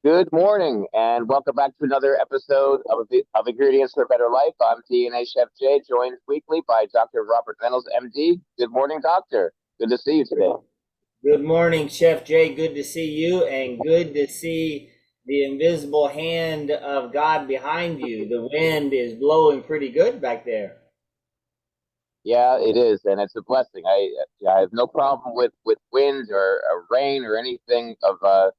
Good morning, and welcome back to another episode of Ingredients for a Better Life. I'm DNA Chef Jay, joined weekly by Dr. Robert Nettles, MD. Good morning, Doctor. Good to see you today. Good morning, Chef Jay. Good to see you, and good to see the invisible hand of God behind you. The wind is blowing pretty good back there. Yeah, it is, and it's a blessing. I have no problem with wind or rain or anything of the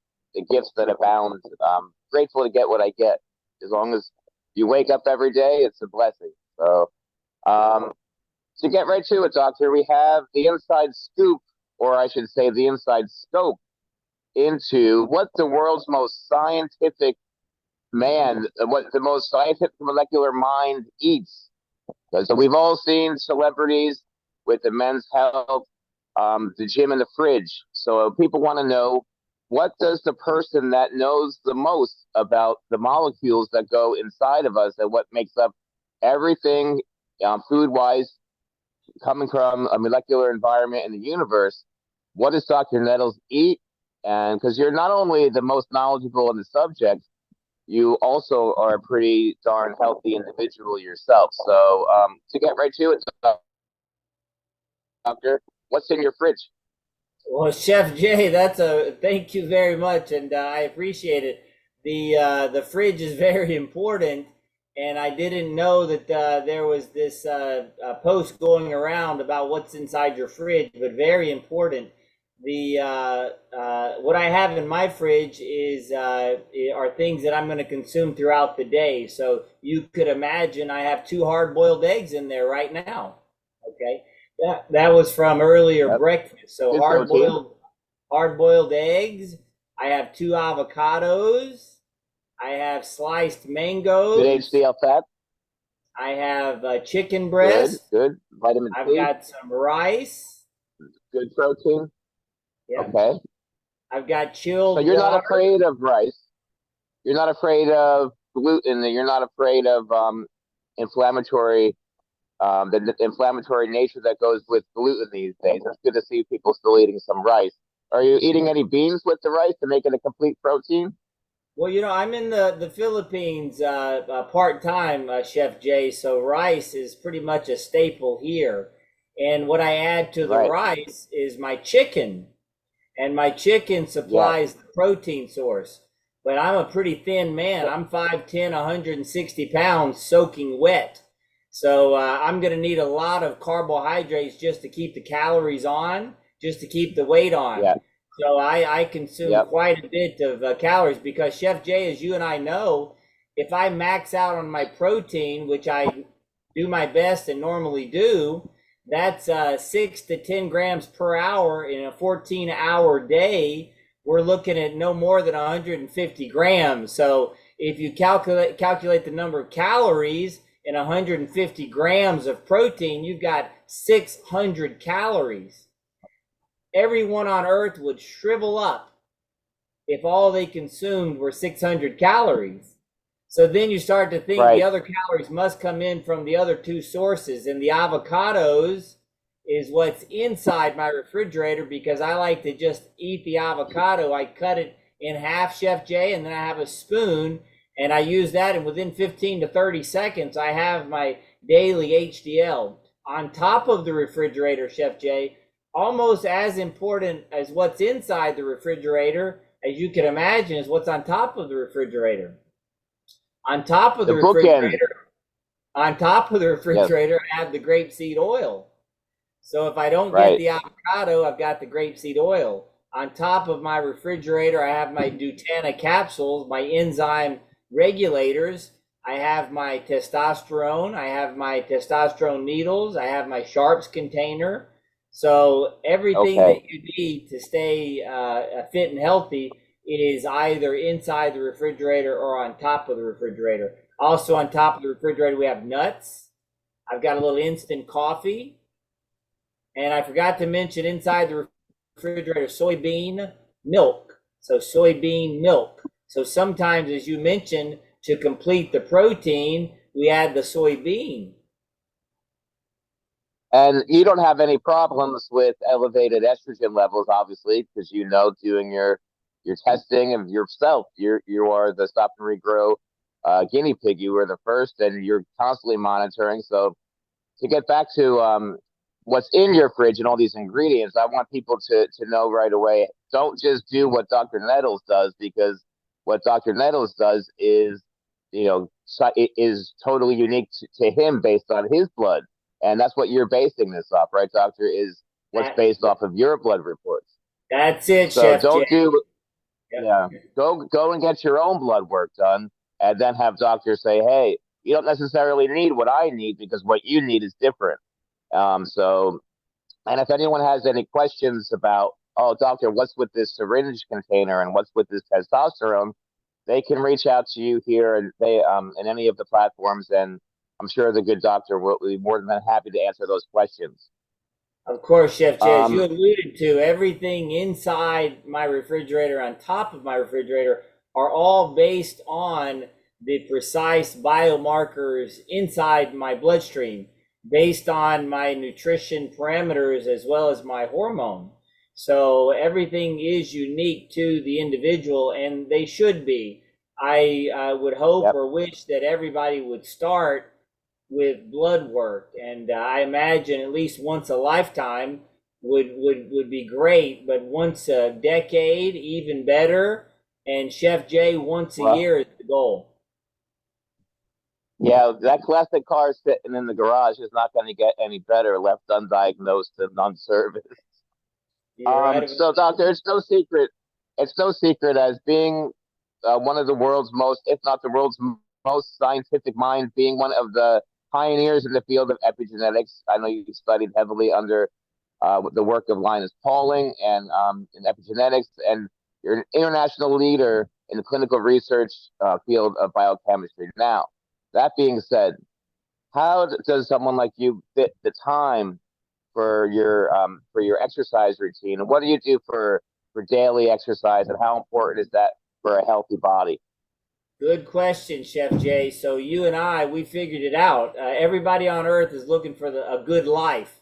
gifts that abound. I'm grateful to get what I get. As long as you wake up every day, it's a blessing. Um, to get right to it, Doctor, we have the inside scoop, or I should say, the inside scope into what the world's most scientific man, what the most scientific molecular mind eats. So we've all seen celebrities with the men's health, the gym and the fridge. So people want to know, what does the person that knows the most about the molecules that go inside of us and what makes up everything food wise coming from a molecular environment in the universe, what does Dr. Nettles eat? And because you're not only the most knowledgeable in the subject, you also are a pretty darn healthy individual yourself. So to get right to it, Doctor, what's in your fridge? Well, Chef Jay, that's a thank you very much, and I appreciate it. The fridge is very important, and I didn't know that there was this post going around about what's inside your fridge, but very important. The What I have in my fridge is are things that I'm going to consume throughout the day. So you could imagine I have two hard-boiled eggs in there right now. Okay. That was from earlier Yep. breakfast. So Good protein. hard boiled eggs. I have two avocados. I have sliced Good mangoes. HDL fat. I have chicken Good. breast. Good. Vitamin I've C. got some rice. Good protein. Yep. Okay. I've got So chilled you're not water. afraid of rice. You're not afraid of gluten. You're not afraid of inflammatory the inflammatory nature that goes with gluten these days. It's good to see people still eating some rice. Are you eating any beans with the rice to make it a complete protein? Well, I'm in the Philippines part time, Chef Jay. So rice is pretty much a staple here. And what I add to the Right. rice is my chicken. And my chicken Yeah. supplies the protein source. But I'm a pretty thin man. I'm 5'10", 160 pounds, soaking wet. So I'm going to need a lot of carbohydrates just to keep the calories on, just to keep the weight on. Yeah. So I consume Yep. quite a bit of calories because Chef Jay, as you and I know, if I max out on my protein, which I do my best and normally do, that's 6 to 10 grams per hour in a 14-hour day. We're looking at no more than 150 grams. So if you calculate the number of calories in 150 grams of protein, you've got 600 calories. Everyone on earth would shrivel up if all they consumed were 600 calories. So then you start to think the Right. other calories must come in from the other two sources. And the avocados is what's inside my refrigerator because I like to just eat the avocado. I cut it in half, Chef Jay, and then I have a spoon and I use that. And within 15 to 30 seconds, I have my daily HDL. On top of the refrigerator, Chef Jay, almost as important as what's inside the refrigerator, as you can imagine, is what's on top of the refrigerator. On top of The the bookend. refrigerator, on top of the Yes. refrigerator, I have the grapeseed oil. So if I don't get Right. the avocado, I've got the grapeseed oil. On top of my refrigerator, I have my Dutana capsules, my enzyme regulators. I have my testosterone. I have my testosterone needles. I have my Sharps container. So everything Okay. that you need to stay fit and healthy is either inside the refrigerator or on top of the refrigerator. Also on top of the refrigerator, we have nuts. I've got a little instant coffee. And I forgot to mention inside the refrigerator soybean milk. So soybean milk. So sometimes, as you mentioned, to complete the protein, we add the soybean. And you don't have any problems with elevated estrogen levels, obviously, because doing your you're testing of yourself. You are the Stop and Regrow guinea pig. You were the first, and you're constantly monitoring. So to get back to what's in your fridge and all these ingredients, I want people to know right away. Don't just do what Dr. Nettles does, because what Dr. Nettles does is, it is totally unique to him based on his blood, and that's what you're basing this off, right, Doctor? Is what's That, based off of your blood reports. that's it, So Chef J. don't do, Yep. yeah, go and get your own blood work done, and then have doctors say, hey, you don't necessarily need what I need because what you need is different. So, and if anyone has any questions about, oh, doctor, what's with this syringe container and what's with this testosterone, they can reach out to you here and they in any of the platforms, and I'm sure the good doctor will be more than happy to answer those questions. Of course, Chef J, as you Um, alluded to, everything inside my refrigerator, on top of my refrigerator, are all based on the precise biomarkers inside my bloodstream, based on my nutrition parameters as well as my hormone. So everything is unique to the individual, and they should be. I would hope yep, or wish that everybody would start with blood work, and I imagine at least once a lifetime would be great, but once a decade even better, and Chef J once a well, year is the goal. yeah, that classic car sitting in the garage is not going to get any better left undiagnosed and unserviced. You're right about So, doctor, it's no secret. It's no secret as being one of the world's most, if not the world's most scientific mind, being one of the pioneers in the field of epigenetics. I know you studied heavily under the work of Linus Pauling and in epigenetics, and you're an international leader in the clinical research field of biochemistry. Now, that being said, how does someone like you fit the time for your exercise routine? And what do you do for daily exercise, and how important is that for a healthy body? Good question, Chef Jay. So you and I, we figured it out. Everybody on earth is looking for a good life.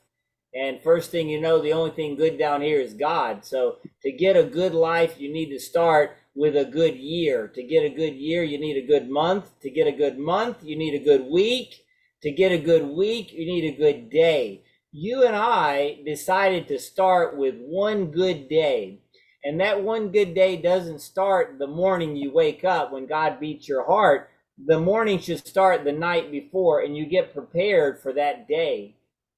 And first thing you know, the only thing good down here is God. So to get a good life, you need to start with a good year. To get a good year, you need a good month. To get a good month, you need a good week. To get a good week, you need a good day. You and I decided to start with one good day. And that one good day doesn't start the morning you wake up when God beats your heart. The morning should start the night before, and you get prepared for that day.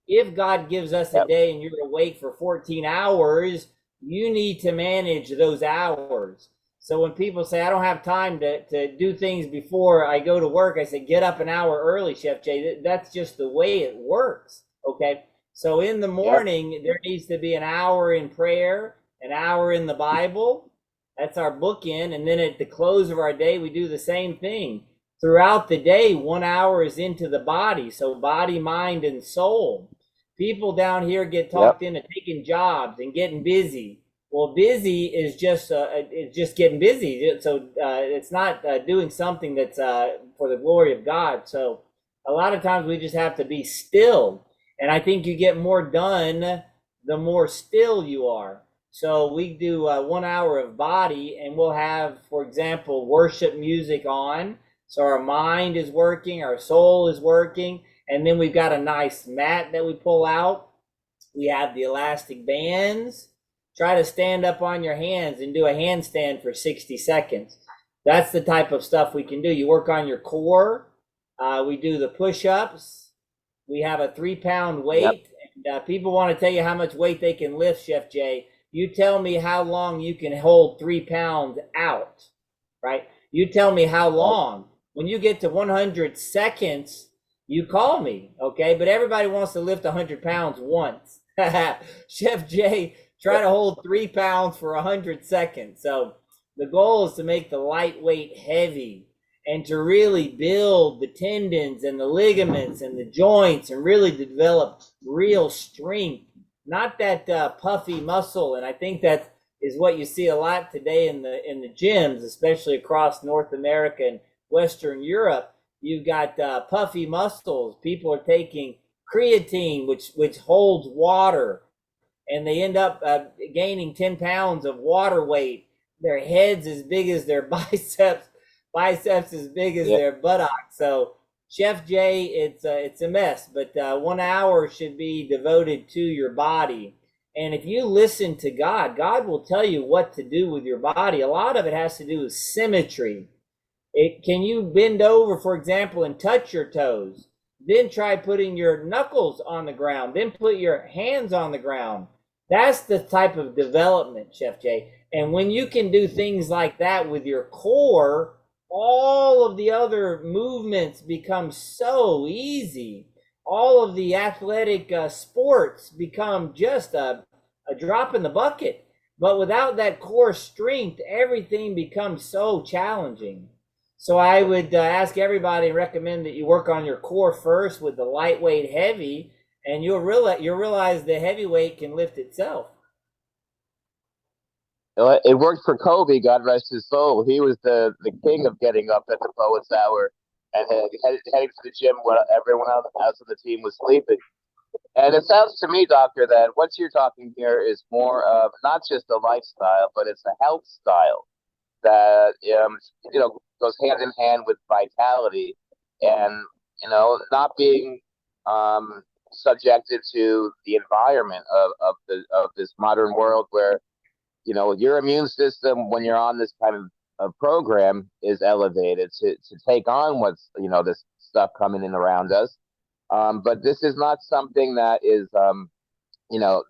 If God gives us a Yep. day and you're awake for 14 hours, you need to manage those hours. So when people say, I don't have time to do things before I go to work, I say, get up an hour early, Chef Jay. That's just the way it works. Okay. So in the Yep. morning, there needs to be an hour in prayer, an hour in the Bible. That's our bookend. And then at the close of our day, we do the same thing. Throughout the day, 1 hour is into the body. So body, mind, and soul. People down here get Yep. talked into taking jobs and getting busy. Well, busy is just it's just getting busy. So it's not doing something that's for the glory of God. So a lot of times we just have to be still. And I think you get more done the more still you are. So we do 1 hour of body, and we'll have, for example, worship music on. So our mind is working, our soul is working, and then we've got a nice mat that we pull out. We have the elastic bands. Try to stand up on your hands and do a handstand for 60 seconds. That's the type of stuff we can do. You work on your core. We do the push-ups. We have a 3-pound Yep. weight. And people want to tell you how much weight they can lift, Chef Jay. You tell me how long you can hold 3 pounds out, right? You tell me how Yep. long. When you get to 100 seconds, you call me, okay? But everybody wants to lift 100 pounds once. Chef Jay, try to hold 3 pounds for 100 seconds. So the goal is to make the lightweight heavy and to really build the tendons and the ligaments and the joints and really develop real strength, not that puffy muscle. And I think that is what you see a lot today in the gyms, especially across North America and Western Europe. You've got puffy muscles. People are taking creatine, which holds water, and they end up gaining 10 pounds of water weight. their heads as big as their biceps as big as Yeah. their buttocks. So Chef Jay, it's a mess, but 1 hour should be devoted to your body. And if you listen to God, God will tell you what to do with your body. A lot of it has to do with symmetry. Can you bend over, for example, and touch your toes? Then try putting your knuckles on the ground. Then put your hands on the ground. That's the type of development, Chef Jay. And when you can do things like that with your core, all of the other movements become so easy. All of the athletic sports become just a drop in the bucket. But without that core strength, everything becomes so challenging. So I would ask everybody and recommend that you work on your core first with the lightweight heavy, and you'll realize the heavyweight can lift itself. It worked for Kobe, God rest his soul. He was the king of getting up at the poet's hour and heading to the gym while everyone else on the team was sleeping. And it sounds to me, doctor, that what you're talking here is more of not just a lifestyle, but it's a health style that goes hand in hand with vitality and not being subjected to the environment of this modern world where your immune system when you're on this kind of program is elevated to take on what's this stuff coming in around us. But this is not something that is you know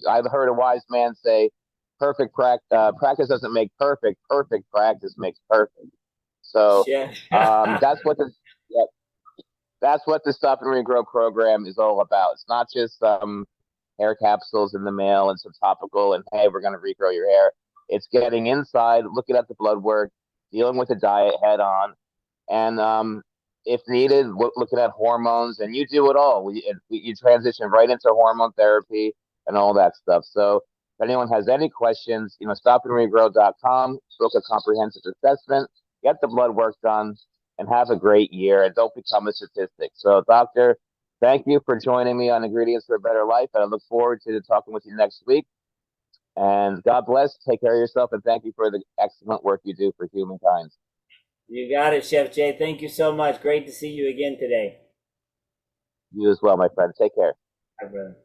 I've heard a wise man say practice doesn't make perfect, perfect practice makes perfect. So Yeah. that's what the yeah, that's what the Stop and Regrow program is all about. It's not just hair capsules in the mail and some topical and hey, we're going to regrow your hair. It's getting inside, looking at the blood work, dealing with the diet head on, and if needed, looking at hormones, and you do it all. You transition right into hormone therapy and all that stuff. So if anyone has any questions, stopandregrow.com, book a comprehensive assessment, get the blood work done, and have a great year. And don't become a statistic. So, doctor, thank you for joining me on Ingredients for a Better Life. And I look forward to talking with you next week. And God bless. Take care of yourself. And thank you for the excellent work you do for humankind. You got it, Chef Jay. Thank you so much. Great to see you again today. You as well, my friend. Take care. Bye, brother.